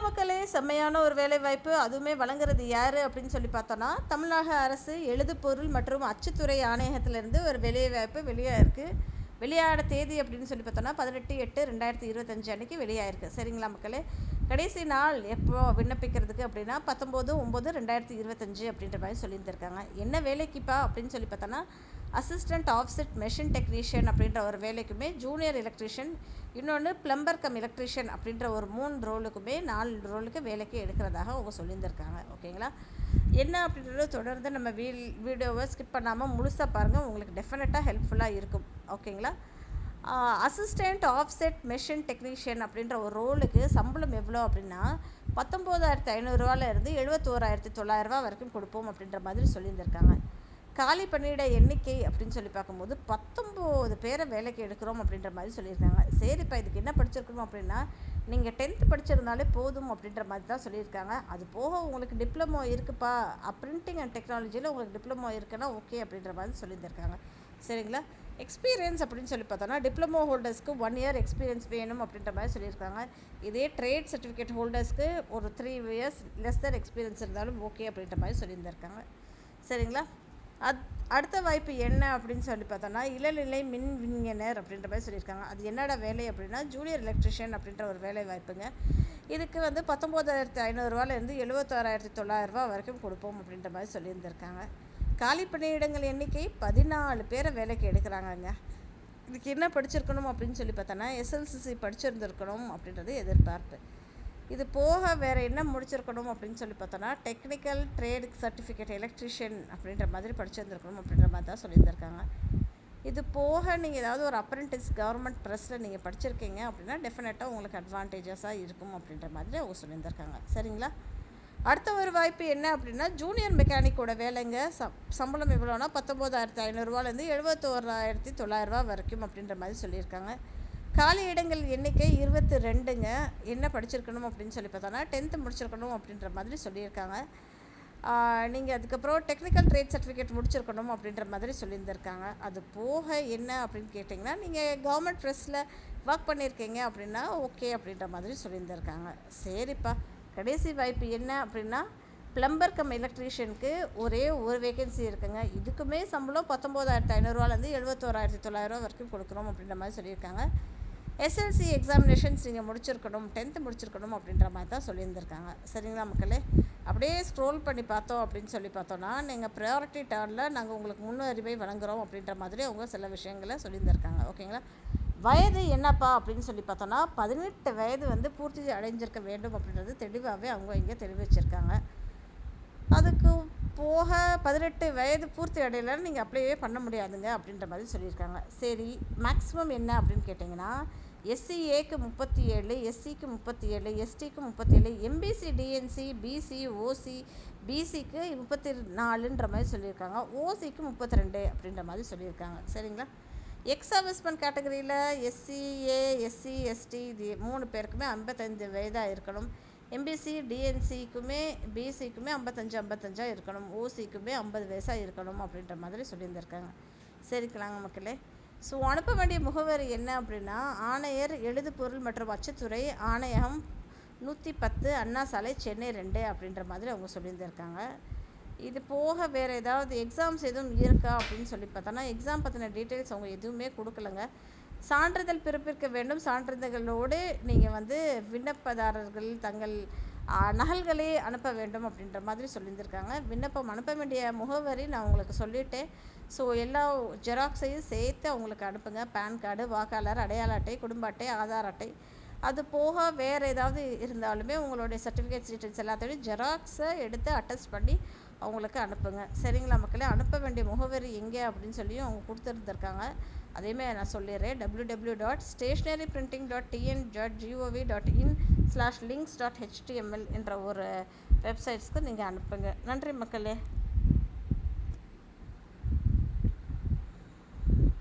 மக்களே, செம்மையான ஒரு வேலைவாய்ப்பு. அதுவுமே வழங்குறது யார் அப்படின்னு சொல்லி பார்த்தோன்னா, தமிழக அரசு எழுதுபொருள் மற்றும் அச்சுத்துறை ஆணையகத்திலேருந்து ஒரு வேலைவாய்ப்பு வெளியாயிருக்கு. வெளியான தேதி அப்படின்னு சொல்லி பார்த்தோன்னா 18/8/2025 அன்றைக்கி வெளியாயிருக்கு. சரிங்களா மக்களே. கடைசி நாள் எப்போ விண்ணப்பிக்கிறதுக்கு அப்படின்னா 19/9/2025 அப்படின்ற மாதிரி சொல்லியிருந்திருக்காங்க. என்ன வேலைக்குப்பா அப்படின்னு சொல்லி பார்த்தோன்னா, அசிஸ்டண்ட் ஆஃப்செட் மெஷின் டெக்னீஷியன் அப்படின்ற ஒரு வேலைக்குமே, ஜூனியர் எலக்ட்ரிஷியன், இன்னொன்று பிளம்பர் கம் எலக்ட்ரிஷியன் அப்படின்ற ஒரு 3 ரோலுக்குமே 4 ரோலுக்கு வேலைக்கு எடுக்கிறதாக அவங்க சொல்லியிருந்திருக்காங்க. ஓகேங்களா. என்ன அப்படின்றத தொடர்ந்து நம்ம வீடியோவை ஸ்கிப் பண்ணாமல் முழுசாக பாருங்கள், உங்களுக்கு டெஃபினட்டாக ஹெல்ப்ஃபுல்லாக இருக்கும். ஓகேங்களா. அசிஸ்டண்ட் ஆஃப்செட் மெஷின் டெக்னீஷியன் அப்படின்ற ஒரு ரோலுக்கு சம்பளம் எவ்வளோ அப்படின்னா 19,500 71,900 வரைக்கும் கொடுப்போம் அப்படின்ற மாதிரி சொல்லியிருந்திருக்காங்க. காலி பணியிட எண்ணிக்கை அப்படின்னு சொல்லி பார்க்கும்போது 19 பேரை வேலைக்கு எடுக்கிறோம் அப்படின்ற மாதிரி சொல்லியிருக்காங்க. சரிப்பா, இதுக்கு என்ன படிச்சிருக்கணும் அப்படின்னா, நீங்கள் 10th படிச்சிருந்தாலே போதும் அப்படின்ற மாதிரி தான் சொல்லியிருக்காங்க. அது போக உங்களுக்கு டிப்ளமோ இருக்குப்பா, பிரிண்டிங் அண்ட் டெக்னாலஜியில் உங்களுக்கு டிப்ளமோ இருக்குன்னா ஓகே அப்படின்ற மாதிரி சொல்லியிருந்திருக்காங்க. சரிங்களா. எக்ஸ்பீரியன்ஸ் அப்படின்னு சொல்லி பார்த்தோன்னா, டிப்ளமோ ஹோல்டர்ஸ்க்கு 1 இயர் எக்ஸ்பீரியன்ஸ் வேணும் அப்படின்ற மாதிரி சொல்லியிருக்காங்க. இதே ட்ரேட் சர்டிஃபிகேட் ஹோல்டர்ஸ்க்கு ஒரு 3 இயர்ஸ் லெஸ் தன் எக்ஸ்பீரியன்ஸ் இருந்தாலும் ஓகே அப்படின்ற மாதிரி சொல்லியிருந்திருக்காங்க. சரிங்களா. அடுத்த வாய்ப்பு என்ன அப்படின்னு சொல்லி பார்த்தோன்னா, இளநிலை மின் விஞ்ஞானர் அப்படின்ற மாதிரி சொல்லியிருக்காங்க. அது என்னடா வேலை அப்படின்னா, ஜூனியர் எலக்ட்ரிஷியன் அப்படின்ற ஒரு வேலை வாய்ப்புங்க. இதுக்கு 19,500 76,900 வரைக்கும் கொடுப்போம் அப்படின்ற மாதிரி சொல்லியிருந்திருக்காங்க. காலி பணியிடங்கள் எண்ணிக்கை 14 பேரை வேலைக்கு எடுக்கிறாங்கங்க. இதுக்கு என்ன படிச்சிருக்கணும் அப்படின்னு சொல்லி பார்த்தோன்னா, SLCC படிச்சிருந்துருக்கணும் அப்படின்றது எதிர்பார்ப்பு. இது போக வேறு என்ன முடிச்சிருக்கணும் அப்படின்னு சொல்லி பார்த்தோன்னா, டெக்னிக்கல் ட்ரேட் சர்டிஃபிகேட் எலக்ட்ரிஷியன் அப்படின்ற மாதிரி படிச்சிருந்துருக்கணும் அப்படின்ற மாதிரி தான் சொல்லியிருந்திருக்காங்க. இது போக நீங்கள் ஏதாவது ஒரு அப்ரெண்டிஸ் கவர்மெண்ட் ப்ரெஸ்ஸில் நீங்கள் படிச்சிருக்கீங்க அப்படின்னா டெஃபினட்டாக உங்களுக்கு அட்வான்டேஜஸாக இருக்கும் அப்படின்ற மாதிரி அவங்க சொல்லியிருந்திருக்காங்க. சரிங்களா. அடுத்த ஒரு வாய்ப்பு என்ன அப்படின்னா, ஜூனியர் மெக்கானிக்கோட வேலைங்க. சம்பளம் எவ்வளோனா 19,500 71,900 வரைக்கும் அப்படின்ற மாதிரி சொல்லியிருக்காங்க. காலி இடங்கள் எண்ணிக்கை 22ங்க. என்ன படிச்சிருக்கணும் அப்படின்னு சொல்லி பார்த்தோன்னா, 10th முடிச்சிருக்கணும் அப்படின்ற மாதிரி சொல்லியிருக்காங்க. நீங்கள் அதுக்கப்புறம் டெக்னிக்கல் ட்ரேட் சர்டிஃபிகேட் முடிச்சிருக்கணும் அப்படின்ற மாதிரி சொல்லியிருந்திருக்காங்க. அது போக என்ன அப்படின்னு கேட்டிங்கன்னா, நீங்கள் கவர்மெண்ட் ப்ரெஸ்ஸில் ஒர்க் பண்ணியிருக்கீங்க அப்படின்னா ஓகே அப்படின்ற மாதிரி சொல்லியிருந்திருக்காங்க. சரிப்பா, கடைசி வாய்ப்பு என்ன அப்படின்னா, பிளம்பர் கம் எலக்ட்ரிஷியனுக்கு ஒரே ஒரு வேகன்சி இருக்குங்க. இதுக்குமே சம்பளம் 19,500 71,900 வரைக்கும் கொடுக்குறோம் அப்படின்ற மாதிரி சொல்லியிருக்காங்க. SLC எக்ஸாமினேஷன்ஸ் நீங்கள் முடிச்சிருக்கணும், 10th முடிச்சிருக்கணும் அப்படின்ற மாதிரி தான் சொல்லியிருந்திருக்காங்க. சரிங்களா மக்களே. அப்படியே ஸ்க்ரோல் பண்ணி பார்த்தோம் அப்படின்னு சொல்லி பார்த்தோன்னா, நீங்கள் ப்ரையாரிட்டி டர்னில் நாங்கள் உங்களுக்கு முன்னுரிமை வழங்குகிறோம் அப்படின்ற மாதிரி அவங்க சில விஷயங்களை சொல்லியிருந்திருக்காங்க. ஓகேங்களா. வயது என்னப்பா அப்படின்னு சொல்லி பார்த்தோன்னா, 18 வயது பூர்த்தி அடைஞ்சிருக்க வேண்டும் அப்படின்றது தெளிவாகவே அவங்க இங்கே தெரிவிச்சிருக்காங்க. அதுக்கு போக 18 வயது பூர்த்தி அடையலைன்னு நீங்கள் அப்ளைவே பண்ண முடியாதுங்க அப்படின்ற மாதிரி சொல்லியிருக்காங்க. சரி, மேக்ஸிமம் என்ன அப்படின்னு கேட்டிங்கன்னா, SCAக்கு 37, SCக்கு 37, STக்கு 37, MBC DNC BC OC BCக்கு 34ன்ற மாதிரி சொல்லியிருக்காங்க. OCக்கு 32 அப்படின்ற மாதிரி சொல்லியிருக்காங்க. சரிங்களா. எக்ஸ் சர்வீஸ்மேன் கேட்டகரியில் SCA SC ST இது 3 பேருக்குமே 55 வயதாக இருக்கணும். MBC DNCக்குமே BCக்குமே 55 இருக்கணும். OCக்குமே 50 வயசாக இருக்கணும் அப்படின்ற மாதிரி சொல்லியிருந்திருக்காங்க. சரிக்கலாங்க மக்களே. ஸோ அனுப்ப வேண்டிய முகவரி என்ன அப்படின்னா, ஆணையர் எழுதுபொருள் மற்றும் அச்சுத்துறை ஆணையகம் 110 அண்ணா சாலை சென்னை 2 அப்படின்ற மாதிரி அவங்க சொல்லியிருந்திருக்காங்க. இது போக வேறு ஏதாவது எக்ஸாம்ஸ் எதுவும் இருக்கா அப்படின்னு சொல்லி பார்த்தோன்னா, எக்ஸாம் பற்றின டீட்டெயில்ஸ் அவங்க எதுவுமே கொடுக்கலங்க. சான்றிதழ் பிறப்பிக்க வேண்டும், சான்றிதழ்களோடு நீங்கள் விண்ணப்பதாரர்கள் தங்கள் நகல்களே அனுப்ப வேண்டும் அப்படின்ற மாதிரி சொல்லியிருந்திருக்காங்க. விண்ணப்பம் அனுப்ப வேண்டிய முகவரி நான் உங்களுக்கு சொல்லிவிட்டேன். ஸோ எல்லா ஜெராக்ஸையும் சேர்த்து அவங்களுக்கு அனுப்புங்க. பேன் கார்டு, வாக்காளர் அடையாள அட்டை, குடும்ப அட்டை, ஆதார் அட்டை, அது போக வேறு ஏதாவது இருந்தாலுமே உங்களுடைய சர்டிஃபிகேட்ஸ் டீட்டெயில்ஸ் எல்லாத்தையும் ஜெராக்ஸை எடுத்து அட்டஸ்ட் பண்ணி அவங்களுக்கு அனுப்புங்க. சரிங்களா மக்களே. அனுப்ப வேண்டிய முகவரி எங்கே அப்படின்னு சொல்லியும் அவங்க கொடுத்துருந்துருக்காங்க. அதேமாதிரி நான் சொல்லிடுறேன். www.stationaryprinting.tn.gov.in/links.html என்ற ஒரு வெப்சைட்ஸ்க்கு நீங்கள் அனுப்புங்க. நன்றி மக்களே.